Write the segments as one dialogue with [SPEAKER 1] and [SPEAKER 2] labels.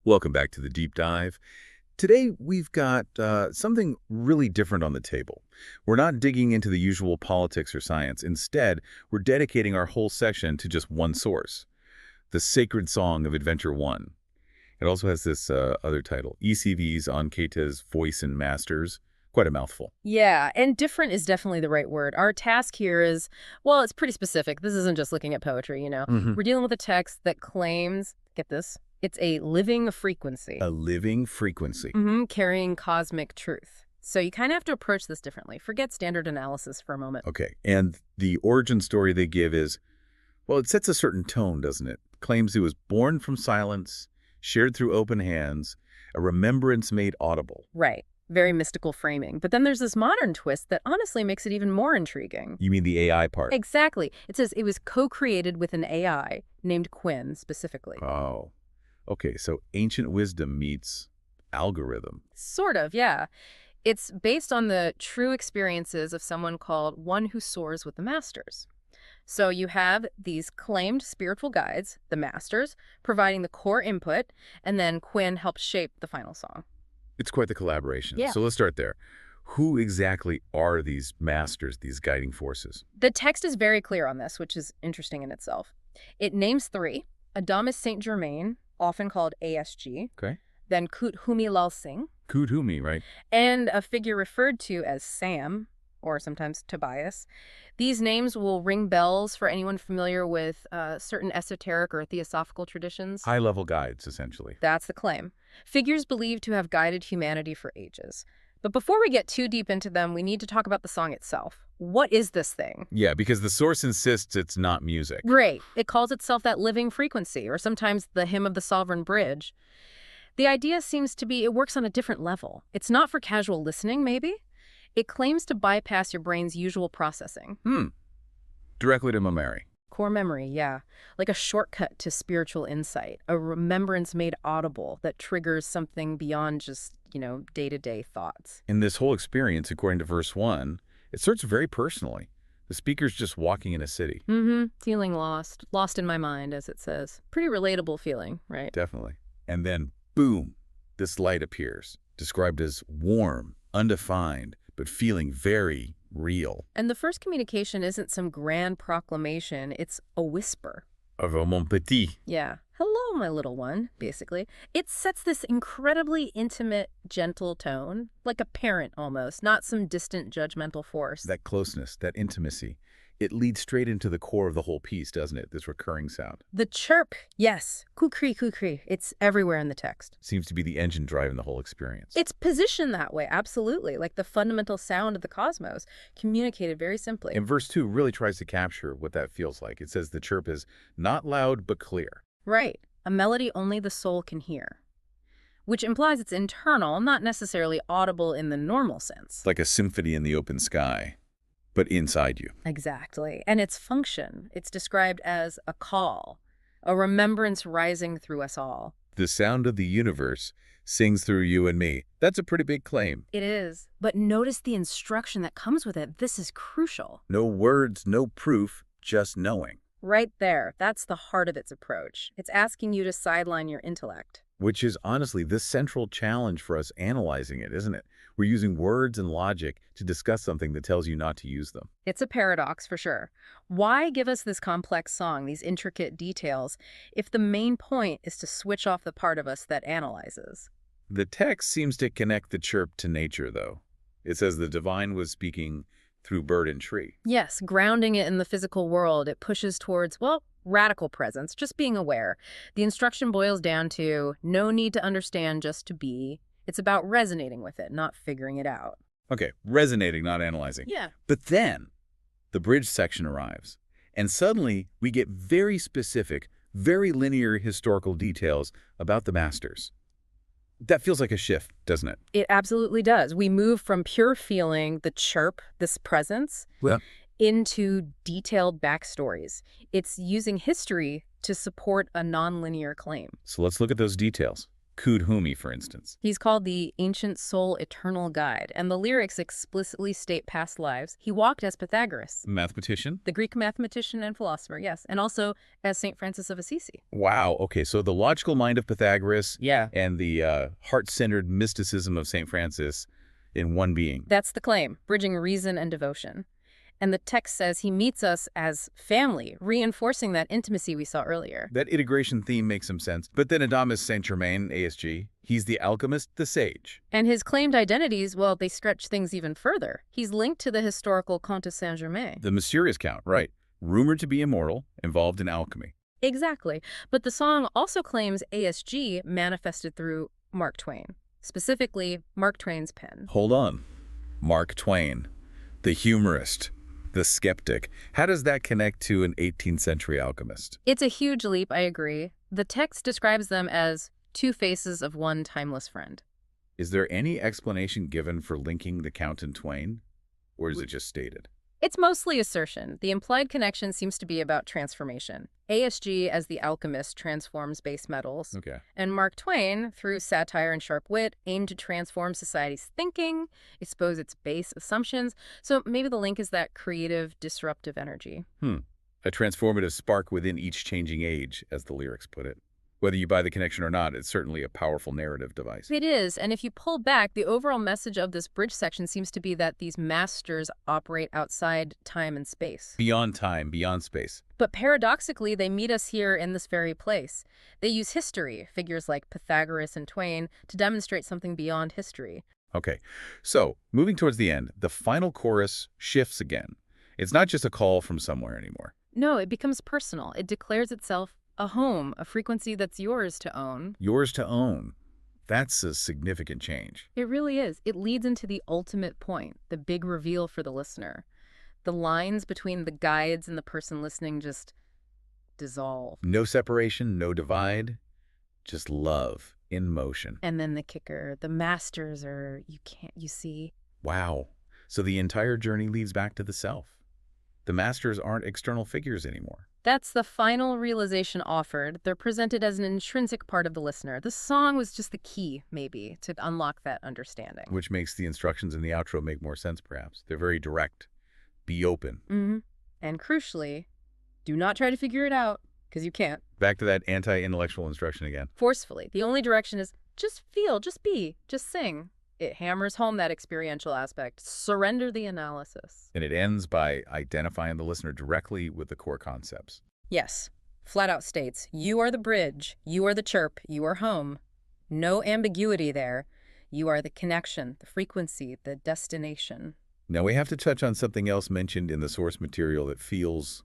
[SPEAKER 1] Welcome back to the Deep Dive. Today, we've got something really different on the table. We're not digging into the usual politics or science. Instead, we're dedicating our whole section to just one source, the sacred song of Adventure 1. It also has this other title, ECVs on Keita's Voice and Masters. Quite a mouthful.
[SPEAKER 2] Yeah, and different is definitely the right word. Our task here is, well, it's pretty specific. This isn't just looking at poetry, We're dealing with a text that claims, get this, it's a living frequency.
[SPEAKER 1] A living frequency.
[SPEAKER 2] Carrying cosmic truth. So you kind of have to approach this differently. Forget standard analysis for a moment.
[SPEAKER 1] Okay, and the origin story they give is, well, it sets a certain tone, doesn't it? Claims it was born from silence, shared through open hands, a remembrance made audible.
[SPEAKER 2] Right. Very mystical framing. But then there's this modern twist that honestly makes it even more intriguing.
[SPEAKER 1] You mean the AI part?
[SPEAKER 2] Exactly. It says it was co-created with an AI named Quinn specifically.
[SPEAKER 1] Oh, okay. So ancient wisdom meets algorithm.
[SPEAKER 2] Sort of, yeah. It's based on the true experiences of someone called One Who Soars with the Masters. So you have these claimed spiritual guides, the Masters, providing the core input, and then Quinn helps shape the final song.
[SPEAKER 1] It's quite the collaboration.
[SPEAKER 2] Yeah.
[SPEAKER 1] So let's start there. Who exactly are these masters, these guiding forces?
[SPEAKER 2] The text is very clear on this, which is interesting in itself. It names three: Adamus Saint Germain, often called ASG,
[SPEAKER 1] Okay.
[SPEAKER 2] then Kut Humi Lal Singh,
[SPEAKER 1] Kudhumi, right?
[SPEAKER 2] and a figure referred to as Sam, or sometimes Tobias. These names will ring bells for anyone familiar with certain esoteric or theosophical traditions.
[SPEAKER 1] High-level guides, essentially.
[SPEAKER 2] That's the claim. Figures believed to have guided humanity for ages. But before we get too deep into them, we need to talk about the song itself. What is this thing?
[SPEAKER 1] Yeah, because the source insists it's not music.
[SPEAKER 2] Great. It calls itself that living frequency, or sometimes the hymn of the sovereign bridge. The idea seems to be it works on a different level. It's not for casual listening, maybe? It claims to bypass your brain's usual processing.
[SPEAKER 1] Directly to memory.
[SPEAKER 2] Core memory, yeah. Like a shortcut to spiritual insight, a remembrance made audible that triggers something beyond just, day-to-day thoughts.
[SPEAKER 1] In this whole experience, according to verse 1, it starts very personally. The speaker's just walking in a city.
[SPEAKER 2] Feeling lost. Lost in my mind, as it says. Pretty relatable feeling, right?
[SPEAKER 1] Definitely. And then, boom, this light appears, described as warm, undefined, but feeling very real.
[SPEAKER 2] And the first communication isn't some grand proclamation, it's a whisper.
[SPEAKER 1] Of a mon petit.
[SPEAKER 2] Yeah. Hello, my little one, basically. It sets this incredibly intimate, gentle tone, like a parent almost, not some distant judgmental force.
[SPEAKER 1] That closeness, that intimacy, it leads straight into the core of the whole piece, doesn't it? This recurring sound.
[SPEAKER 2] The chirp, yes. Kukri, kukri. It's everywhere in the text.
[SPEAKER 1] Seems to be the engine driving the whole experience.
[SPEAKER 2] It's positioned that way, absolutely, like the fundamental sound of the cosmos, communicated very simply.
[SPEAKER 1] And verse 2 really tries to capture what that feels like. It says the chirp is not loud but clear.
[SPEAKER 2] Right. A melody only the soul can hear. Which implies it's internal, not necessarily audible in the normal sense.
[SPEAKER 1] Like a symphony in the open sky, but inside you.
[SPEAKER 2] Exactly. And its function, it's described as a call, a remembrance rising through us all.
[SPEAKER 1] The sound of the universe sings through you and me. That's a pretty big claim.
[SPEAKER 2] It is. But notice the instruction that comes with it. This is crucial.
[SPEAKER 1] No words, no proof, just knowing.
[SPEAKER 2] Right there. That's the heart of its approach. It's asking you to sideline your intellect.
[SPEAKER 1] Which is honestly the central challenge for us analyzing it, isn't it? We're using words and logic to discuss something that tells you not to use them.
[SPEAKER 2] It's a paradox for sure. Why give us this complex song, these intricate details, if the main point is to switch off the part of us that analyzes?
[SPEAKER 1] The text seems to connect the chirp to nature, though. It says the divine was speaking through bird and tree.
[SPEAKER 2] Yes, grounding it in the physical world, it pushes towards, well, radical presence, just being aware. The instruction boils down to no need to understand, just to be. It's about resonating with it, not figuring it out.
[SPEAKER 1] Okay, resonating, not analyzing.
[SPEAKER 2] Yeah.
[SPEAKER 1] But then the bridge section arrives, and suddenly we get very specific, very linear historical details about the masters. That feels like a shift, doesn't it?
[SPEAKER 2] It absolutely does. We move from pure feeling, the chirp, this presence, into detailed backstories. It's using history to support a nonlinear claim.
[SPEAKER 1] So let's look at those details. Kudhumi, for instance.
[SPEAKER 2] He's called the Ancient Soul Eternal Guide, and the lyrics explicitly state past lives. He walked as Pythagoras,
[SPEAKER 1] Mathematician?
[SPEAKER 2] the Greek mathematician and philosopher, yes, and also as St. Francis of Assisi.
[SPEAKER 1] Wow, okay, so the logical mind of Pythagoras
[SPEAKER 2] Yeah.
[SPEAKER 1] and the heart-centered mysticism of St. Francis in one being.
[SPEAKER 2] That's the claim, bridging reason and devotion. And the text says he meets us as family, reinforcing that intimacy we saw earlier.
[SPEAKER 1] That integration theme makes some sense. But then Adamus Saint-Germain, ASG, he's the alchemist, the sage.
[SPEAKER 2] And his claimed identities, well, they stretch things even further. He's linked to the historical Count of Saint-Germain.
[SPEAKER 1] The mysterious count, right. Rumored to be immortal, involved in alchemy.
[SPEAKER 2] Exactly. But the song also claims ASG manifested through Mark Twain, specifically Mark Twain's pen.
[SPEAKER 1] Hold on. Mark Twain, the humorist, the skeptic. How does that connect to an 18th century alchemist?
[SPEAKER 2] It's a huge leap, I agree. The text describes them as two faces of one timeless friend.
[SPEAKER 1] Is there any explanation given for linking the Count and Twain? Or is it just stated?
[SPEAKER 2] It's mostly assertion. The implied connection seems to be about transformation. ASG, as the alchemist, transforms base metals.
[SPEAKER 1] Okay.
[SPEAKER 2] And Mark Twain, through satire and sharp wit, aimed to transform society's thinking, expose its base assumptions. So maybe the link is that creative, disruptive energy.
[SPEAKER 1] A transformative spark within each changing age, as the lyrics put it. Whether you buy the connection or not, it's certainly a powerful narrative device.
[SPEAKER 2] It is, and if you pull back, the overall message of this bridge section seems to be that these masters operate outside time and space.
[SPEAKER 1] Beyond time, beyond space.
[SPEAKER 2] But paradoxically, they meet us here in this very place. They use history, figures like Pythagoras and Twain, to demonstrate something beyond history.
[SPEAKER 1] Okay, so moving towards the end, the final chorus shifts again. It's not just a call from somewhere anymore.
[SPEAKER 2] No, it becomes personal. It declares itself a home, a frequency that's yours to own.
[SPEAKER 1] Yours to own. That's a significant change.
[SPEAKER 2] It really is. It leads into the ultimate point, the big reveal for the listener. The lines between the guides and the person listening just dissolve.
[SPEAKER 1] No separation, no divide, just love in motion.
[SPEAKER 2] And then the kicker, the masters are, you see.
[SPEAKER 1] Wow. So the entire journey leads back to the self. The masters aren't external figures anymore.
[SPEAKER 2] That's the final realization offered. They're presented as an intrinsic part of the listener. The song was just the key, maybe, to unlock that understanding.
[SPEAKER 1] Which makes the instructions in the outro make more sense, perhaps. They're very direct. Be open.
[SPEAKER 2] And crucially, do not try to figure it out, because you can't.
[SPEAKER 1] Back to that anti-intellectual instruction again.
[SPEAKER 2] Forcefully. The only direction is just feel, just be, just sing. It hammers home that experiential aspect. Surrender the analysis.
[SPEAKER 1] And it ends by identifying the listener directly with the core concepts.
[SPEAKER 2] Yes. Flat out states, you are the bridge, you are the chirp, you are home. No ambiguity there. You are the connection, the frequency, the destination.
[SPEAKER 1] Now we have to touch on something else mentioned in the source material that feels,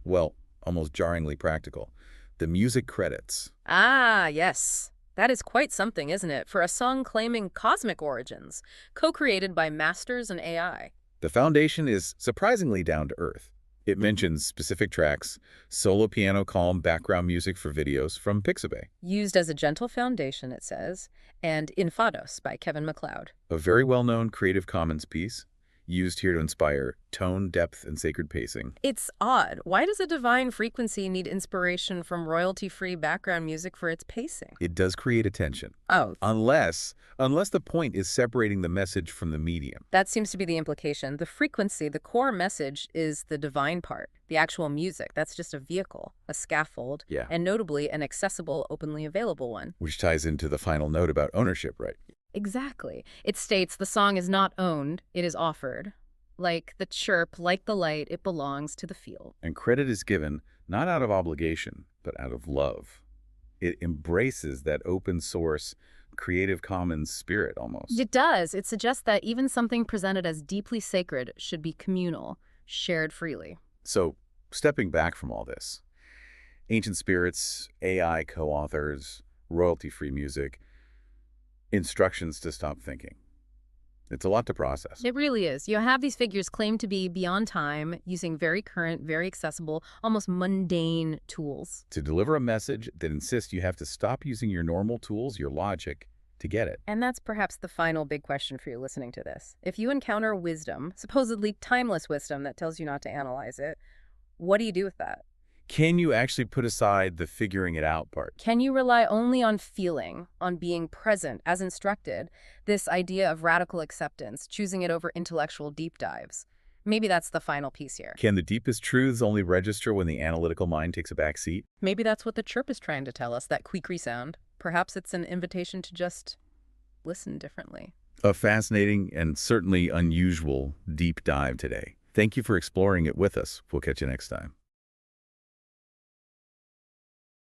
[SPEAKER 1] well, almost jarringly practical. The music credits.
[SPEAKER 2] Ah, yes. That is quite something, isn't it, for a song claiming cosmic origins, co-created by masters and AI.
[SPEAKER 1] The foundation is surprisingly down to earth. It mentions specific tracks, solo piano calm background music for videos from Pixabay.
[SPEAKER 2] Used as a gentle foundation, it says, and Infados by Kevin MacLeod.
[SPEAKER 1] A very well-known Creative Commons piece, used here to inspire tone, depth, and sacred pacing.
[SPEAKER 2] It's odd. Why does a divine frequency need inspiration from royalty-free background music for its pacing?
[SPEAKER 1] It does create a tension.
[SPEAKER 2] Oh,
[SPEAKER 1] Unless the point is separating the message from the medium.
[SPEAKER 2] that seems to be the implication. The frequency, the core message, is the divine part, the actual music. That's just a vehicle, a scaffold,
[SPEAKER 1] Yeah.
[SPEAKER 2] and notably an accessible, openly available one.
[SPEAKER 1] Which ties into the final note about ownership, right?
[SPEAKER 2] Exactly. It states the song is not owned, it is offered. Like the chirp, like the light, it belongs to the field.
[SPEAKER 1] And credit is given not out of obligation, but out of love. It embraces that open source, Creative Commons spirit almost.
[SPEAKER 2] It does. It suggests that even something presented as deeply sacred should be communal, shared freely.
[SPEAKER 1] So, stepping back from all this, ancient spirits, AI co-authors, royalty-free music, instructions to stop thinking. It's a lot to process.
[SPEAKER 2] It really is. You have these figures claimed to be beyond time, using very current, very accessible, almost mundane tools.
[SPEAKER 1] To deliver a message that insists you have to stop using your normal tools, your logic, to get it.
[SPEAKER 2] And that's perhaps the final big question for you listening to this. If you encounter wisdom, supposedly timeless wisdom that tells you not to analyze it, what do you do with that?
[SPEAKER 1] Can you actually put aside the figuring it out part?
[SPEAKER 2] Can you rely only on feeling, on being present as instructed? This idea of radical acceptance, choosing it over intellectual deep dives. Maybe that's the final piece here.
[SPEAKER 1] Can the deepest truths only register when the analytical mind takes a back seat?
[SPEAKER 2] Maybe that's what the chirp is trying to tell us, that creaky sound. Perhaps it's an invitation to just listen differently.
[SPEAKER 1] A fascinating and certainly unusual deep dive today. Thank you for exploring it with us. We'll catch you next time.